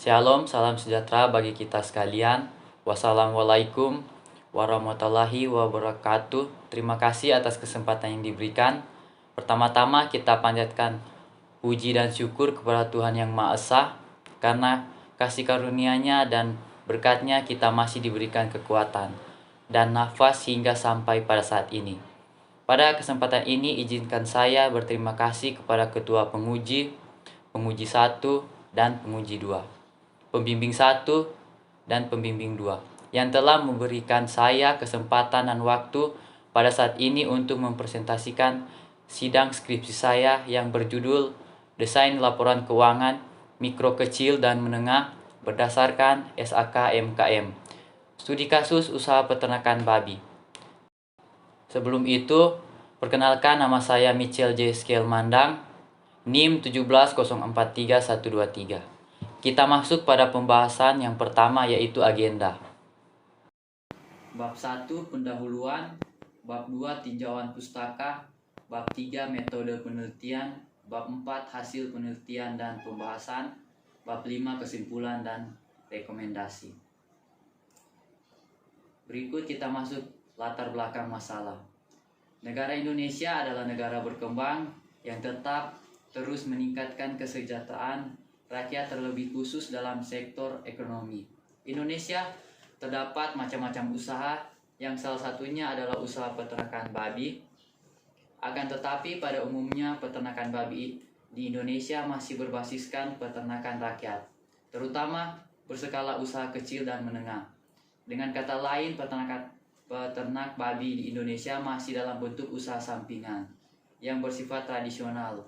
Shalom, salam sejahtera bagi kita sekalian. Wassalamualaikum warahmatullahi wabarakatuh. Terima kasih atas kesempatan yang diberikan. Pertama-tama kita panjatkan puji dan syukur kepada Tuhan Yang Maha Esa, karena kasih karunia-Nya dan berkat-Nya kita masih diberikan kekuatan dan nafas hingga sampai pada saat ini. Pada kesempatan ini izinkan saya berterima kasih kepada Ketua Penguji, Penguji 1 dan Penguji 2, Pembimbing 1 dan Pembimbing 2, yang telah memberikan saya kesempatan dan waktu pada saat ini untuk mempresentasikan sidang skripsi saya yang berjudul Desain Laporan Keuangan Mikro Kecil dan Menengah berdasarkan SAK MKM, Studi Kasus Usaha Peternakan Babi. Sebelum itu, perkenalkan, nama saya Michel J. Skelmandang, NIM 17043-123. Kita masuk pada pembahasan yang pertama, yaitu agenda. Bab 1 pendahuluan, bab 2 tinjauan pustaka, bab 3 metode penelitian, bab 4 hasil penelitian dan pembahasan, bab 5 kesimpulan dan rekomendasi. Berikut kita masuk latar belakang masalah. Negara Indonesia adalah negara berkembang yang tetap terus meningkatkan kesejahteraan rakyat, terlebih khusus dalam sektor ekonomi. Indonesia terdapat macam-macam usaha, yang salah satunya adalah usaha peternakan babi. Akan tetapi pada umumnya peternakan babi di Indonesia masih berbasiskan peternakan rakyat, terutama berskala usaha kecil dan menengah. Dengan kata lain, peternak babi di Indonesia masih dalam bentuk usaha sampingan yang bersifat tradisional.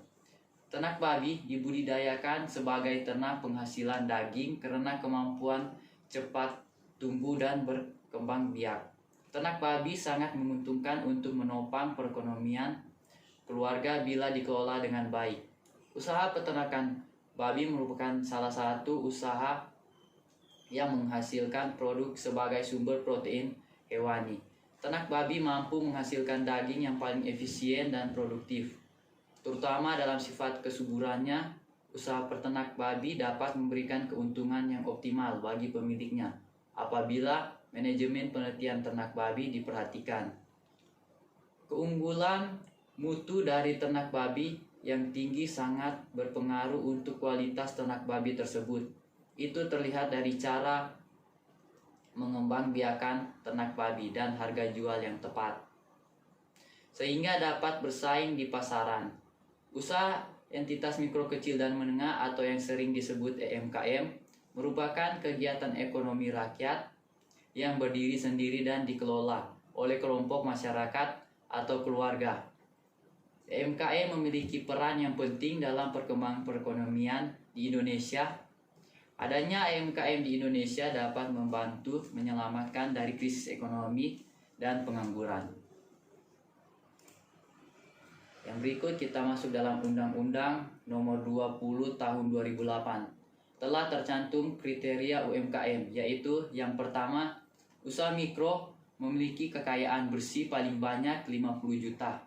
Ternak babi dibudidayakan sebagai ternak penghasilan daging karena kemampuan cepat tumbuh dan berkembang biak. Ternak babi sangat menguntungkan untuk menopang perekonomian keluarga bila dikelola dengan baik. Usaha peternakan babi merupakan salah satu usaha yang menghasilkan produk sebagai sumber protein hewani. Ternak babi mampu menghasilkan daging yang paling efisien dan produktif. Terutama dalam sifat kesuburannya, usaha peternak babi dapat memberikan keuntungan yang optimal bagi pemiliknya apabila manajemen penelitian ternak babi diperhatikan. Keunggulan mutu dari ternak babi yang tinggi sangat berpengaruh untuk kualitas ternak babi tersebut. Itu terlihat dari cara mengembangbiakan ternak babi dan harga jual yang tepat, sehingga dapat bersaing di pasaran. Usaha entitas mikro kecil dan menengah atau yang sering disebut EMKM merupakan kegiatan ekonomi rakyat yang berdiri sendiri dan dikelola oleh kelompok masyarakat atau keluarga. EMKM memiliki peran yang penting dalam perkembangan perekonomian di Indonesia. Adanya EMKM di Indonesia dapat membantu menyelamatkan dari krisis ekonomi dan pengangguran. Yang berikut kita masuk dalam Undang-Undang Nomor 20 Tahun 2008. Telah tercantum kriteria UMKM, yaitu yang pertama, usaha mikro memiliki kekayaan bersih paling banyak 50 juta.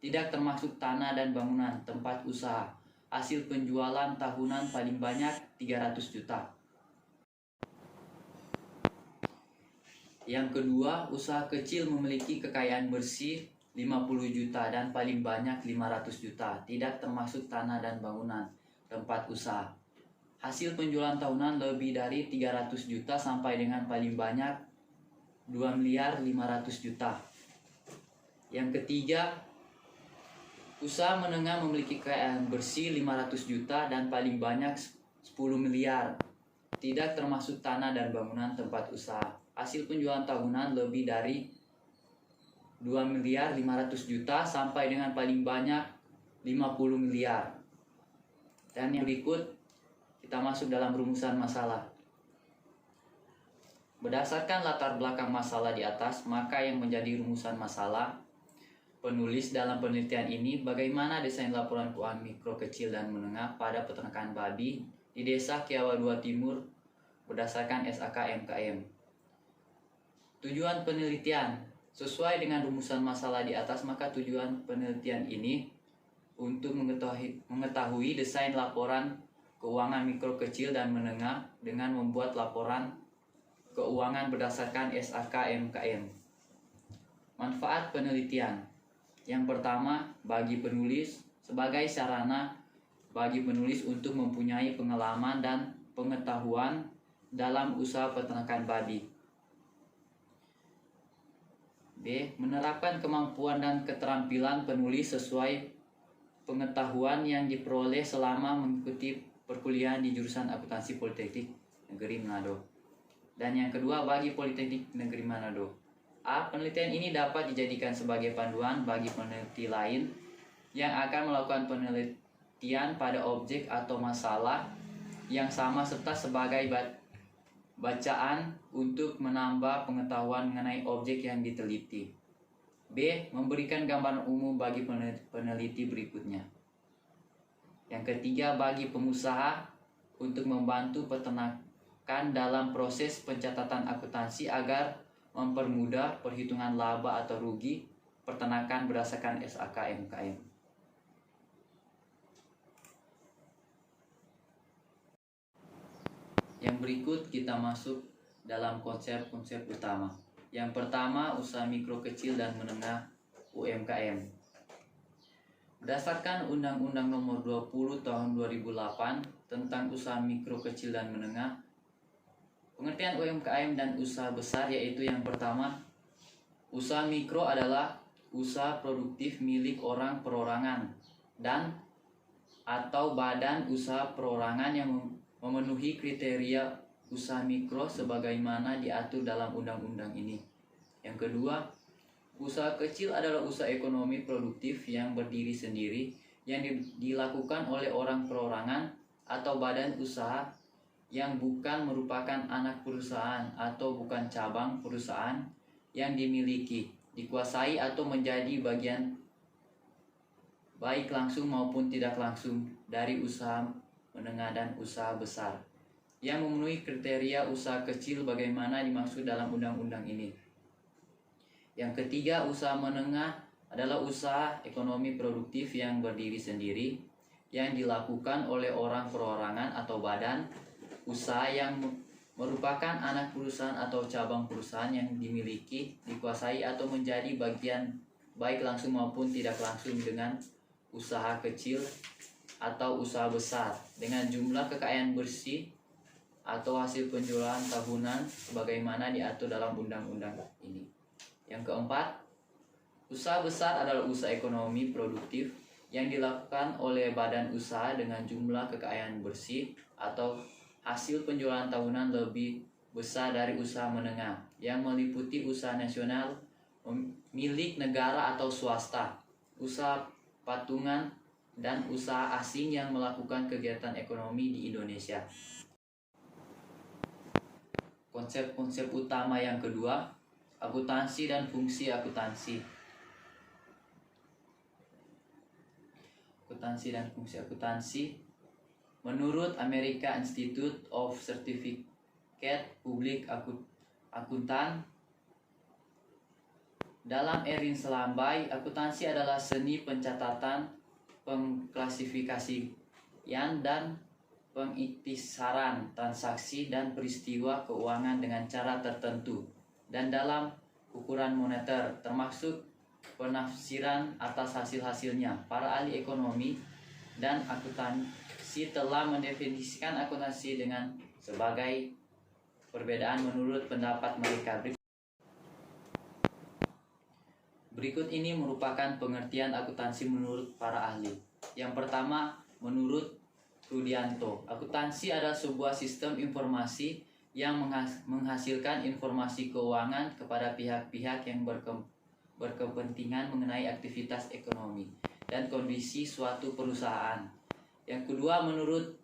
Tidak termasuk tanah dan bangunan tempat usaha. Hasil penjualan tahunan paling banyak 300 juta. Yang kedua, usaha kecil memiliki kekayaan bersih 50 juta dan paling banyak 500 juta, tidak termasuk tanah dan bangunan tempat usaha. Hasil penjualan tahunan lebih dari 300 juta sampai dengan paling banyak 2 miliar 500 juta. Yang ketiga, usaha menengah memiliki kekayaan bersih 500 juta dan paling banyak 10 miliar, tidak termasuk tanah dan bangunan tempat usaha. Hasil penjualan tahunan lebih dari 2 miliar 500 juta sampai dengan paling banyak 50 miliar. Dan yang berikut kita masuk dalam rumusan masalah. Berdasarkan latar belakang masalah di atas, maka yang menjadi rumusan masalah penulis dalam penelitian ini bagaimana desain laporan keuangan mikro kecil dan menengah pada peternakan babi di Desa Kiawa 2 Timur berdasarkan SAK MKM. Tujuan penelitian. Sesuai dengan rumusan masalah di atas, maka tujuan penelitian ini untuk mengetahui desain laporan keuangan mikro kecil dan menengah dengan membuat laporan keuangan berdasarkan SAK-MKM. Manfaat penelitian. Yang pertama, bagi penulis, sebagai sarana bagi penulis untuk mempunyai pengalaman dan pengetahuan dalam usaha peternakan babi. B. Menerapkan kemampuan dan keterampilan penulis sesuai pengetahuan yang diperoleh selama mengikuti perkuliahan di jurusan akuntansi Politeknik Negeri Manado. Dan yang kedua, bagi Politeknik Negeri Manado. A. Penelitian ini dapat dijadikan sebagai panduan bagi peneliti lain yang akan melakukan penelitian pada objek atau masalah yang sama serta sebagai bacaan untuk menambah pengetahuan mengenai objek yang diteliti. B. Memberikan gambaran umum bagi peneliti berikutnya. Yang ketiga, bagi pengusaha untuk membantu peternakan dalam proses pencatatan akuntansi agar mempermudah perhitungan laba atau rugi peternakan berdasarkan SAK-MKM. Yang berikut kita masuk dalam konsep-konsep utama. Yang pertama, usaha mikro kecil dan menengah UMKM. Berdasarkan Undang-Undang Nomor 20 Tahun 2008 tentang usaha mikro kecil dan menengah, pengertian UMKM dan usaha besar yaitu yang pertama, usaha mikro adalah usaha produktif milik orang perorangan dan atau badan usaha perorangan yang memenuhi kriteria usaha mikro sebagaimana diatur dalam undang-undang ini. Yang kedua, usaha kecil adalah usaha ekonomi produktif yang berdiri sendiri yang dilakukan oleh orang perorangan atau badan usaha yang bukan merupakan anak perusahaan atau bukan cabang perusahaan yang dimiliki, dikuasai atau menjadi bagian baik langsung maupun tidak langsung dari usaha menengah dan usaha besar yang memenuhi kriteria usaha kecil bagaimana dimaksud dalam undang-undang ini. Yang ketiga, usaha menengah adalah usaha ekonomi produktif yang berdiri sendiri yang dilakukan oleh orang perorangan atau badan usaha yang merupakan anak perusahaan atau cabang perusahaan yang dimiliki, dikuasai atau menjadi bagian baik langsung maupun tidak langsung dengan usaha kecil atau usaha besar dengan jumlah kekayaan bersih atau hasil penjualan tahunan sebagaimana diatur dalam undang-undang ini. Yang keempat, usaha besar adalah usaha ekonomi produktif yang dilakukan oleh badan usaha dengan jumlah kekayaan bersih atau hasil penjualan tahunan lebih besar dari usaha menengah yang meliputi usaha nasional milik negara atau swasta, usaha patungan, dan usaha asing yang melakukan kegiatan ekonomi di Indonesia. Konsep-konsep utama yang kedua, akuntansi dan fungsi akuntansi. Akuntansi dan fungsi akuntansi. Menurut American Institute of Certificate Public Accountant, dalam Erin Selambai, akuntansi adalah seni pencatatan, pengklasifikasian dan pengiktisaran transaksi dan peristiwa keuangan dengan cara tertentu dan dalam ukuran moneter, termasuk penafsiran atas hasil-hasilnya. Para ahli ekonomi dan akuntansi telah mendefinisikan akuntansi dengan sebagai perbedaan menurut pendapat mereka. Berikut ini merupakan pengertian akuntansi menurut para ahli. Yang pertama, menurut Rudianto, akuntansi adalah sebuah sistem informasi yang menghasilkan informasi keuangan kepada pihak-pihak yang berkepentingan mengenai aktivitas ekonomi dan kondisi suatu perusahaan. Yang kedua, menurut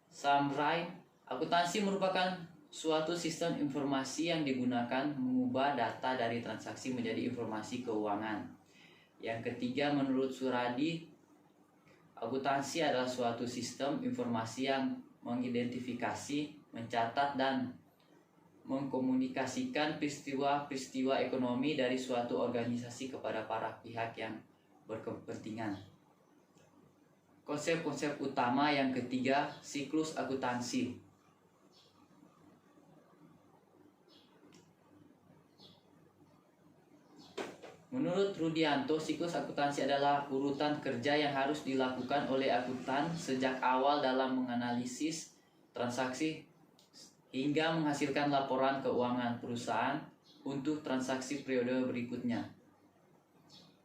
Sam Rai, akuntansi merupakan suatu sistem informasi yang digunakan mengubah data dari transaksi menjadi informasi keuangan. Yang ketiga, menurut Suradi, akuntansi adalah suatu sistem informasi yang mengidentifikasi, mencatat, dan mengkomunikasikan peristiwa-peristiwa ekonomi dari suatu organisasi kepada para pihak yang berkepentingan. Konsep-konsep utama yang ketiga, siklus akuntansi. Menurut Rudianto, siklus akuntansi adalah urutan kerja yang harus dilakukan oleh akuntan sejak awal dalam menganalisis transaksi hingga menghasilkan laporan keuangan perusahaan untuk transaksi periode berikutnya.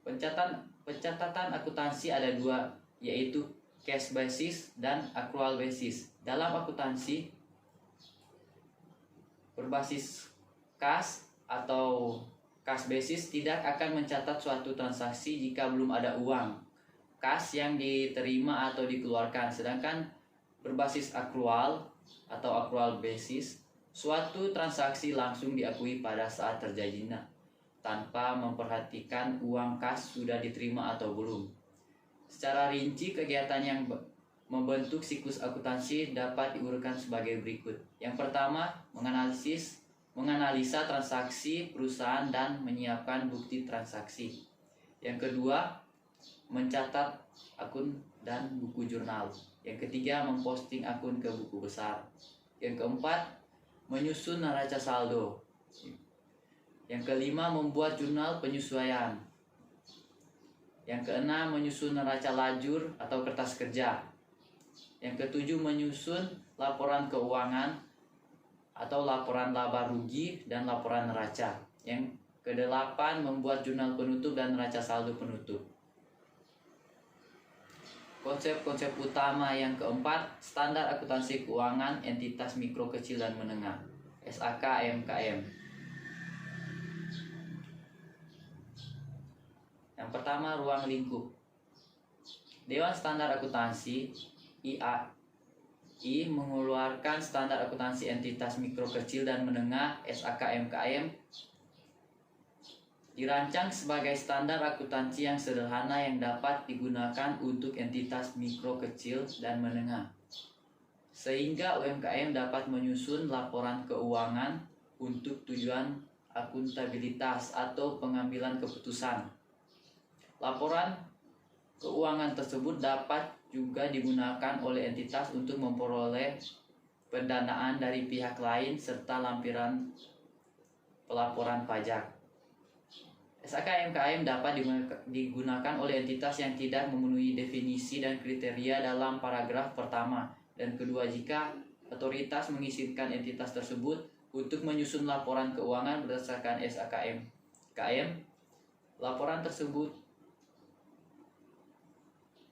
Pencatatan akuntansi ada dua, yaitu cash basis dan accrual basis. Dalam akuntansi berbasis cash atau cash basis tidak akan mencatat suatu transaksi jika belum ada uang cash yang diterima atau dikeluarkan. Sedangkan berbasis accrual atau accrual basis, suatu transaksi langsung diakui pada saat terjadinya tanpa memperhatikan uang cash sudah diterima atau belum. Secara rinci, kegiatan yang membentuk siklus akuntansi dapat diurutkan sebagai berikut. Yang pertama, menganalisa transaksi perusahaan dan menyiapkan bukti transaksi. Yang kedua, mencatat akun dan buku jurnal. Yang ketiga, memposting akun ke buku besar. Yang keempat, menyusun neraca saldo. Yang kelima, membuat jurnal penyesuaian. Yang keenam, menyusun neraca lajur atau kertas kerja. Yang ketujuh, menyusun laporan keuangan atau laporan laba rugi dan laporan neraca. Yang kedelapan, membuat jurnal penutup dan neraca saldo penutup. Konsep-konsep utama yang keempat, standar akuntansi keuangan entitas mikro, kecil, dan menengah, SAK-MKM. Yang pertama, ruang lingkup. Dewan Standar Akuntansi IAI mengeluarkan standar akuntansi entitas mikro, kecil, dan menengah SAK-MKM dirancang sebagai standar akuntansi yang sederhana yang dapat digunakan untuk entitas mikro, kecil, dan menengah, sehingga UMKM dapat menyusun laporan keuangan untuk tujuan akuntabilitas atau pengambilan keputusan. Laporan keuangan tersebut dapat juga digunakan oleh entitas untuk memperoleh pendanaan dari pihak lain serta lampiran pelaporan pajak. SAK-MKM dapat digunakan oleh entitas yang tidak memenuhi definisi dan kriteria dalam paragraf pertama dan kedua jika otoritas mengizinkan entitas tersebut untuk menyusun laporan keuangan berdasarkan SAK-MKM. Laporan tersebut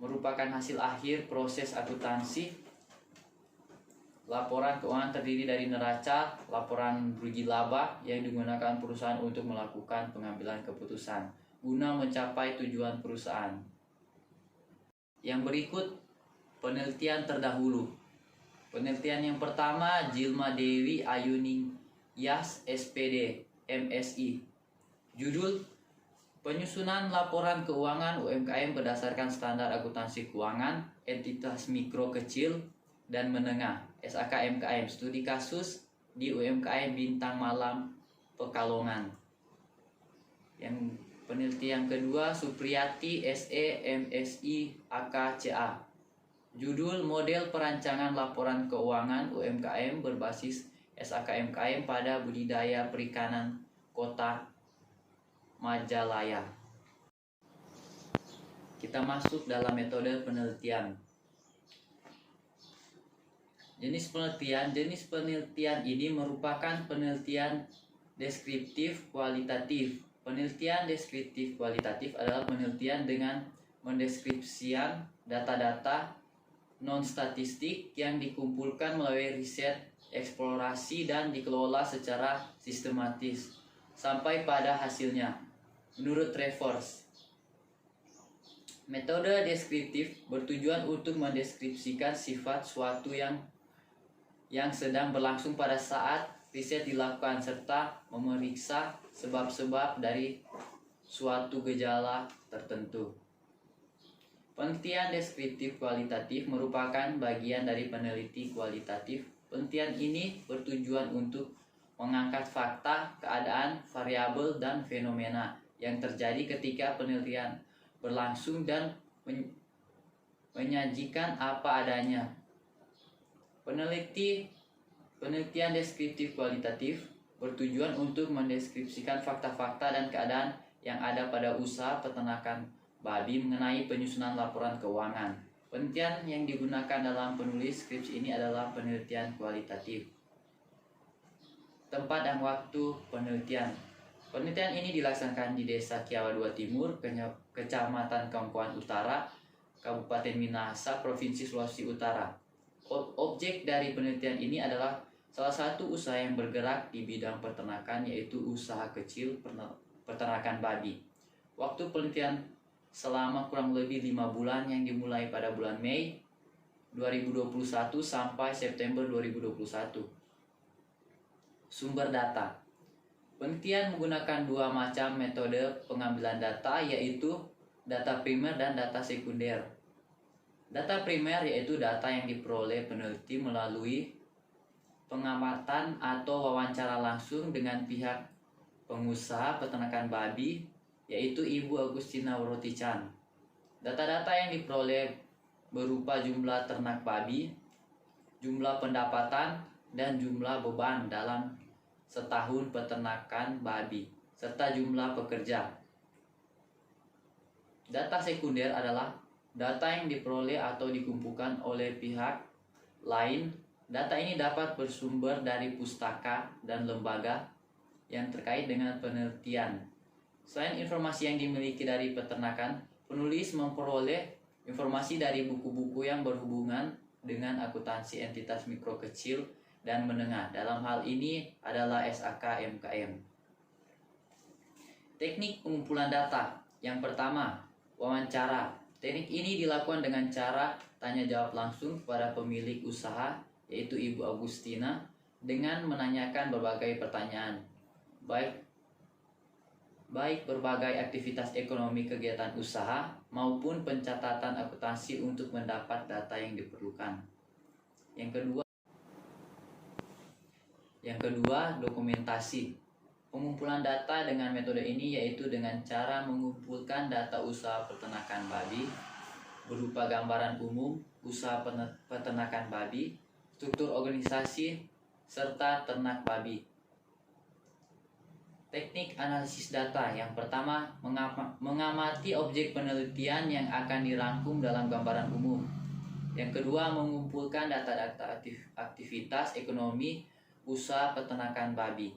merupakan hasil akhir proses akuntansi. Laporan keuangan terdiri dari neraca, laporan rugi laba yang digunakan perusahaan untuk melakukan pengambilan keputusan guna mencapai tujuan perusahaan. Yang berikut penelitian terdahulu. Penelitian yang pertama, Jilma Dewi Ayuning-Yas, SPD, MSI. Judul: Penyusunan laporan keuangan UMKM berdasarkan standar akuntansi keuangan entitas mikro, kecil, dan menengah SAK-MKM. Studi kasus di UMKM Bintang Malam, Pekalongan. Yang penelitian kedua, Supriyati SE, MSI, AKCA. Judul: Model perancangan laporan keuangan UMKM berbasis SAK-MKM pada budidaya perikanan Kota Majalaya. Kita masuk dalam metode penelitian. Jenis penelitian ini merupakan penelitian deskriptif kualitatif. Penelitian deskriptif kualitatif adalah penelitian dengan mendeskripsikan data-data non-statistik yang dikumpulkan melalui riset, eksplorasi, dan dikelola secara sistematis sampai pada hasilnya. Menurut Travers, metode deskriptif bertujuan untuk mendeskripsikan sifat suatu yang sedang berlangsung pada saat riset dilakukan serta memeriksa sebab-sebab dari suatu gejala tertentu. Penelitian deskriptif kualitatif merupakan bagian dari peneliti kualitatif. Penelitian ini bertujuan untuk mengangkat fakta, keadaan, variabel, dan fenomena yang terjadi ketika penelitian berlangsung dan menyajikan apa adanya. Penelitian deskriptif kualitatif bertujuan untuk mendeskripsikan fakta-fakta dan keadaan yang ada pada usaha peternakan babi mengenai penyusunan laporan keuangan. Penelitian yang digunakan dalam penulis skripsi ini adalah penelitian kualitatif. Tempat dan waktu penelitian. Penelitian ini dilaksanakan di Desa Kiawa 2 Timur, Kecamatan Kaumpuan Utara, Kabupaten Minahasa, Provinsi Sulawesi Utara. Objek dari penelitian ini adalah salah satu usaha yang bergerak di bidang peternakan, yaitu usaha kecil peternakan babi. Waktu penelitian selama kurang lebih 5 bulan yang dimulai pada bulan Mei 2021 sampai September 2021. Sumber data. Penelitian menggunakan 2 macam metode pengambilan data, yaitu data primer dan data sekunder. Data primer yaitu data yang diperoleh peneliti melalui pengamatan atau wawancara langsung dengan pihak pengusaha peternakan babi, yaitu Ibu Agustina Worotichan. Data-data yang diperoleh berupa jumlah ternak babi, jumlah pendapatan, dan jumlah beban dalam setahun peternakan babi, serta jumlah pekerja. Data sekunder adalah data yang diperoleh atau dikumpulkan oleh pihak lain. Data ini dapat bersumber dari pustaka dan lembaga yang terkait dengan penelitian. Selain informasi yang dimiliki dari peternakan, penulis memperoleh informasi dari buku-buku yang berhubungan dengan akuntansi entitas mikro kecil dan menengah. Dalam hal ini adalah SAK MKM. Teknik pengumpulan data. Yang pertama, wawancara. Teknik ini dilakukan dengan cara tanya jawab langsung kepada pemilik usaha, yaitu Ibu Agustina, dengan menanyakan berbagai pertanyaan, baik berbagai aktivitas ekonomi kegiatan usaha maupun pencatatan akuntansi untuk mendapat data yang diperlukan. Yang kedua, dokumentasi. Pengumpulan data dengan metode ini yaitu dengan cara mengumpulkan data usaha peternakan babi berupa gambaran umum usaha peternakan babi, struktur organisasi, serta ternak babi. Teknik analisis data. Yang pertama, mengamati objek penelitian yang akan dirangkum dalam gambaran umum. Yang kedua, mengumpulkan data-data aktivitas ekonomi usaha peternakan babi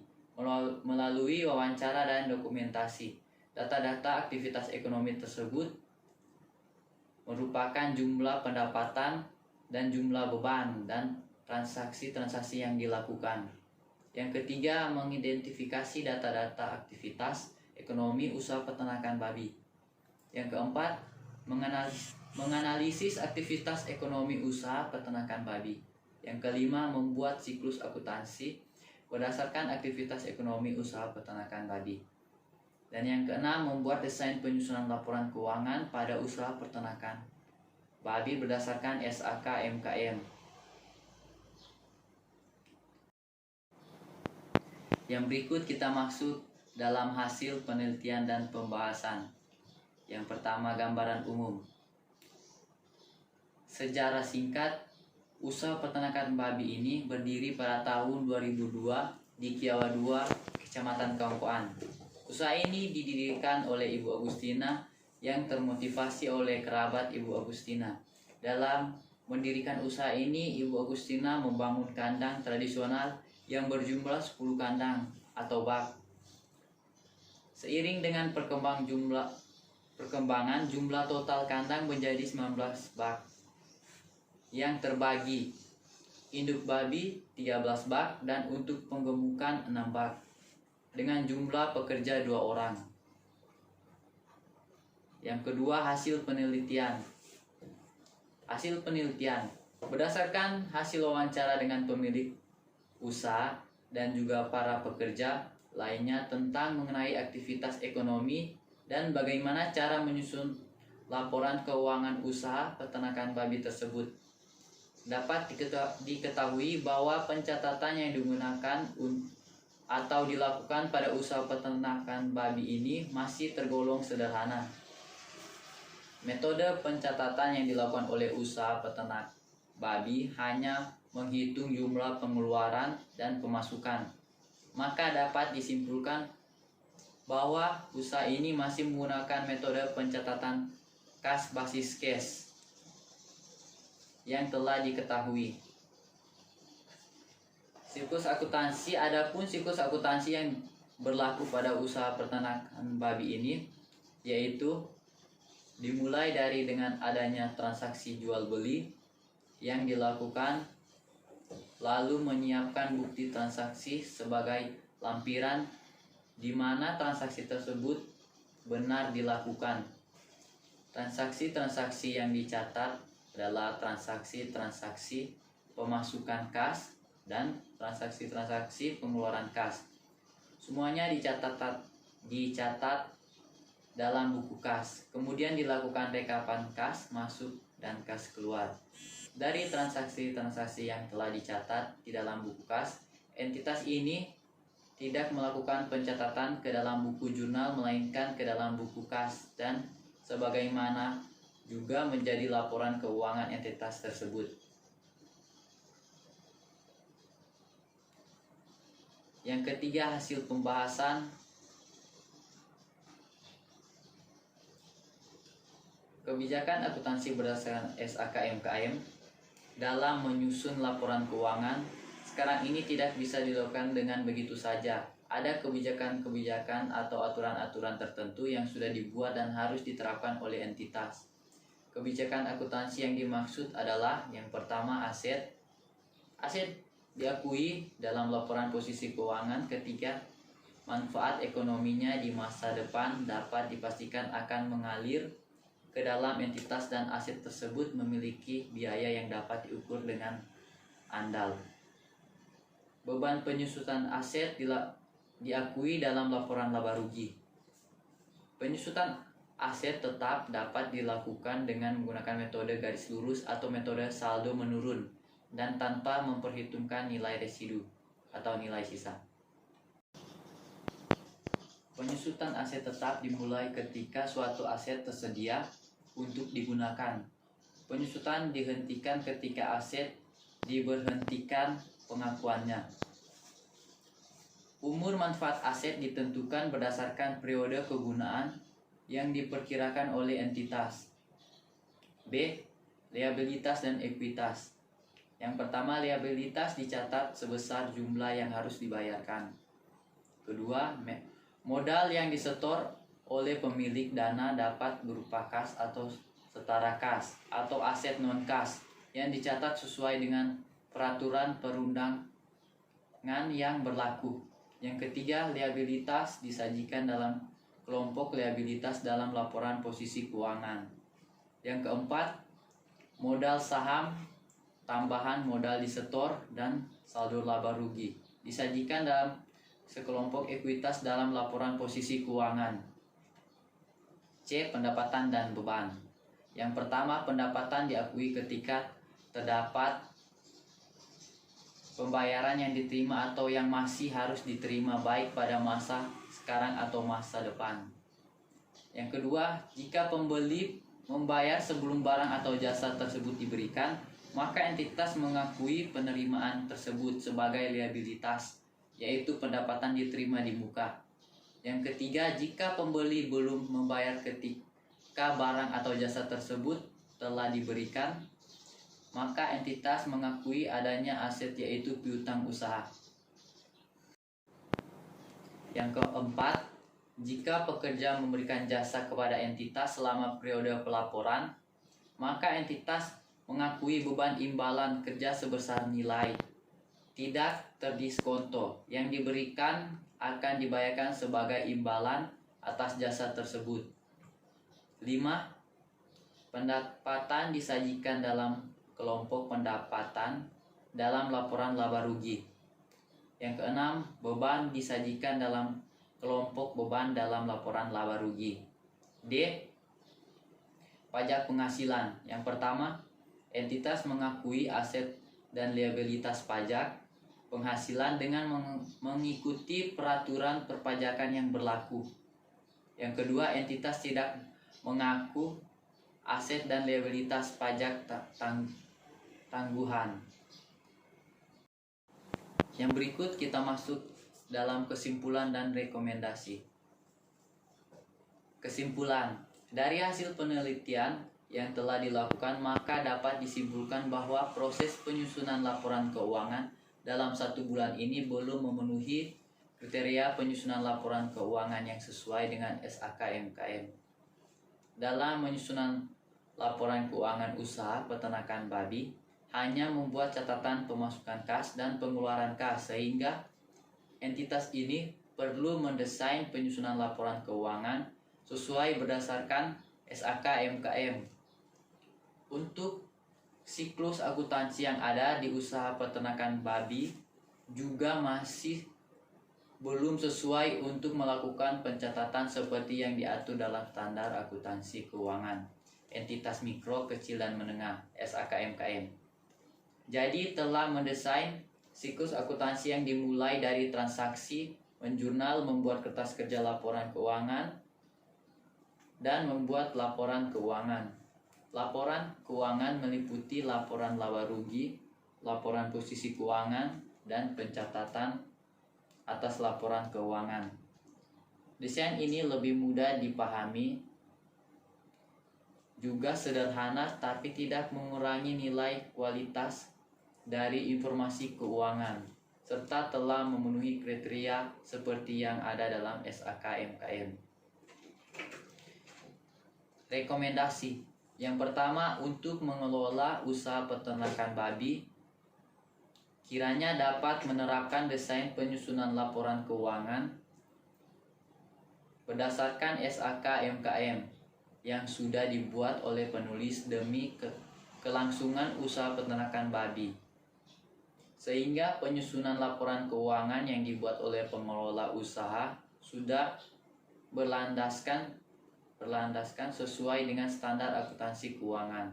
melalui wawancara dan dokumentasi. Data-data aktivitas ekonomi tersebut merupakan jumlah pendapatan dan jumlah beban dan transaksi-transaksi yang dilakukan. Yang ketiga, mengidentifikasi data-data aktivitas ekonomi usaha peternakan babi. Yang keempat, menganalisis aktivitas ekonomi usaha peternakan babi. Yang kelima, membuat siklus akuntansi berdasarkan aktivitas ekonomi usaha peternakan babi. Dan yang keenam, membuat desain penyusunan laporan keuangan pada usaha peternakan babi berdasarkan SAK MKM. Yang berikut kita maksud dalam hasil penelitian dan pembahasan. Yang pertama, gambaran umum. Sejarah singkat. Usaha peternakan babi ini berdiri pada tahun 2002 di Kiawa 2, Kecamatan Kaumpuan. Usaha ini didirikan oleh Ibu Agustina yang termotivasi oleh kerabat Ibu Agustina. Dalam mendirikan usaha ini, Ibu Agustina membangun kandang tradisional yang berjumlah 10 kandang atau bak. Seiring dengan perkembangan jumlah total kandang menjadi 19 bak yang terbagi induk babi 13 bak dan untuk penggemukan 6 bak dengan jumlah pekerja 2 orang. Yang kedua, hasil penelitian. Berdasarkan hasil wawancara dengan pemilik usaha dan juga para pekerja lainnya tentang mengenai aktivitas ekonomi dan bagaimana cara menyusun laporan keuangan usaha peternakan babi tersebut, dapat diketahui bahwa pencatatan yang digunakan atau dilakukan pada usaha peternakan babi ini masih tergolong sederhana. Metode pencatatan yang dilakukan oleh usaha peternak babi hanya menghitung jumlah pengeluaran dan pemasukan. Maka dapat disimpulkan bahwa usaha ini masih menggunakan metode pencatatan kas basis cash yang telah diketahui. Siklus akuntansi, adapun siklus akuntansi yang berlaku pada usaha peternakan babi ini yaitu dimulai dari dengan adanya transaksi jual beli yang dilakukan, lalu menyiapkan bukti transaksi sebagai lampiran di mana transaksi tersebut benar dilakukan. Transaksi-transaksi yang dicatat adalah transaksi-transaksi pemasukan kas dan transaksi-transaksi pengeluaran kas. Semuanya dicatat dalam buku kas. Kemudian dilakukan rekapan kas masuk dan kas keluar. Dari transaksi-transaksi yang telah dicatat di dalam buku kas, entitas ini tidak melakukan pencatatan ke dalam buku jurnal melainkan ke dalam buku kas dan sebagaimana juga menjadi laporan keuangan entitas tersebut. Yang ketiga, hasil pembahasan kebijakan akuntansi berdasarkan SAKMKM dalam menyusun laporan keuangan sekarang ini tidak bisa dilakukan dengan begitu saja. Ada kebijakan-kebijakan atau aturan-aturan tertentu yang sudah dibuat dan harus diterapkan oleh entitas. Kebijakan akuntansi yang dimaksud adalah yang pertama aset. Aset diakui dalam laporan posisi keuangan ketika manfaat ekonominya di masa depan dapat dipastikan akan mengalir ke dalam entitas dan aset tersebut memiliki biaya yang dapat diukur dengan andal. Beban penyusutan aset diakui dalam laporan laba rugi. Penyusutan aset tetap dapat dilakukan dengan menggunakan metode garis lurus atau metode saldo menurun dan tanpa memperhitungkan nilai residu atau nilai sisa. Penyusutan aset tetap dimulai ketika suatu aset tersedia untuk digunakan. Penyusutan dihentikan ketika aset diberhentikan pengakuannya. Umur manfaat aset ditentukan berdasarkan periode kegunaan yang diperkirakan oleh entitas. B. Liabilitas dan ekuitas. Yang pertama, liabilitas dicatat sebesar jumlah yang harus dibayarkan. Kedua, modal yang disetor oleh pemilik dana dapat berupa kas atau setara kas atau aset non kas yang dicatat sesuai dengan peraturan perundangan yang berlaku. Yang ketiga, liabilitas disajikan dalam kelompok liabilitas dalam laporan posisi keuangan. Yang keempat, modal saham, tambahan modal disetor, dan saldo laba rugi disajikan dalam sekelompok ekuitas dalam laporan posisi keuangan. C. Pendapatan dan beban. Yang pertama, pendapatan diakui ketika terdapat pembayaran yang diterima atau yang masih harus diterima baik pada masa sekarang atau masa depan. Yang kedua, jika pembeli membayar sebelum barang atau jasa tersebut diberikan, maka entitas mengakui penerimaan tersebut sebagai liabilitas, yaitu pendapatan diterima di muka. Yang ketiga, jika pembeli belum membayar ketika barang atau jasa tersebut telah diberikan, maka entitas mengakui adanya aset yaitu piutang usaha. Yang keempat, jika pekerja memberikan jasa kepada entitas selama periode pelaporan, maka entitas mengakui beban imbalan kerja sebesar nilai tidak terdiskonto yang diberikan akan dibayarkan sebagai imbalan atas jasa tersebut. 5. Pendapatan disajikan dalam kelompok pendapatan dalam laporan laba rugi. Yang keenam, beban disajikan dalam kelompok beban dalam laporan laba rugi. D. Pajak penghasilan. Yang pertama, entitas mengakui aset dan liabilitas pajak penghasilan dengan mengikuti peraturan perpajakan yang berlaku. Yang kedua, entitas tidak mengaku aset dan liabilitas pajak tangguhan. Yang berikut kita masuk dalam kesimpulan dan rekomendasi. Kesimpulan, dari hasil penelitian yang telah dilakukan, maka dapat disimpulkan bahwa proses penyusunan laporan keuangan dalam 1 bulan ini belum memenuhi kriteria penyusunan laporan keuangan yang sesuai dengan SAK-MKM. Dalam menyusunan laporan keuangan usaha peternakan babi, hanya membuat catatan pemasukan kas dan pengeluaran kas, sehingga entitas ini perlu mendesain penyusunan laporan keuangan sesuai berdasarkan SAK-MKM. Untuk siklus akuntansi yang ada di usaha peternakan babi juga masih belum sesuai untuk melakukan pencatatan seperti yang diatur dalam standar akuntansi keuangan entitas mikro, kecil, dan menengah SAK-MKM. Jadi telah mendesain siklus akuntansi yang dimulai dari transaksi, menjurnal, membuat kertas kerja laporan keuangan, dan membuat laporan keuangan. Laporan keuangan meliputi laporan laba rugi, laporan posisi keuangan, dan pencatatan atas laporan keuangan. Desain ini lebih mudah dipahami, juga sederhana, tapi tidak mengurangi nilai kualitas dari informasi keuangan, serta telah memenuhi kriteria seperti yang ada dalam SAK-MKM. Rekomendasi. Yang pertama, untuk mengelola usaha peternakan babi, kiranya dapat menerapkan desain penyusunan laporan keuangan berdasarkan SAK-MKM yang sudah dibuat oleh penulis demi kelangsungan usaha peternakan babi, sehingga penyusunan laporan keuangan yang dibuat oleh pengelola usaha sudah berlandaskan sesuai dengan standar akuntansi keuangan.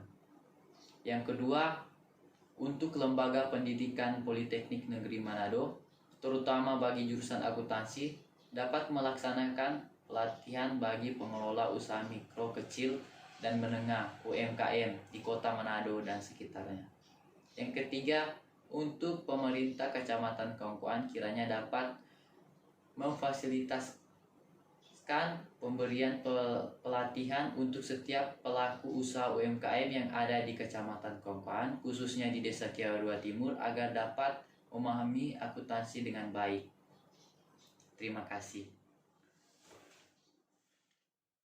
Yang kedua, untuk lembaga pendidikan Politeknik Negeri Manado, terutama bagi jurusan akuntansi, dapat melaksanakan pelatihan bagi pengelola usaha mikro, kecil, dan menengah UMKM di Kota Manado dan sekitarnya. Yang ketiga, untuk pemerintah Kecamatan Kongkoan kiranya dapat memfasilitasi pemberian pelatihan untuk setiap pelaku usaha UMKM yang ada di Kecamatan Kongkoan, khususnya di Desa Kiawadua Timur, agar dapat memahami akuntansi dengan baik. Terima kasih.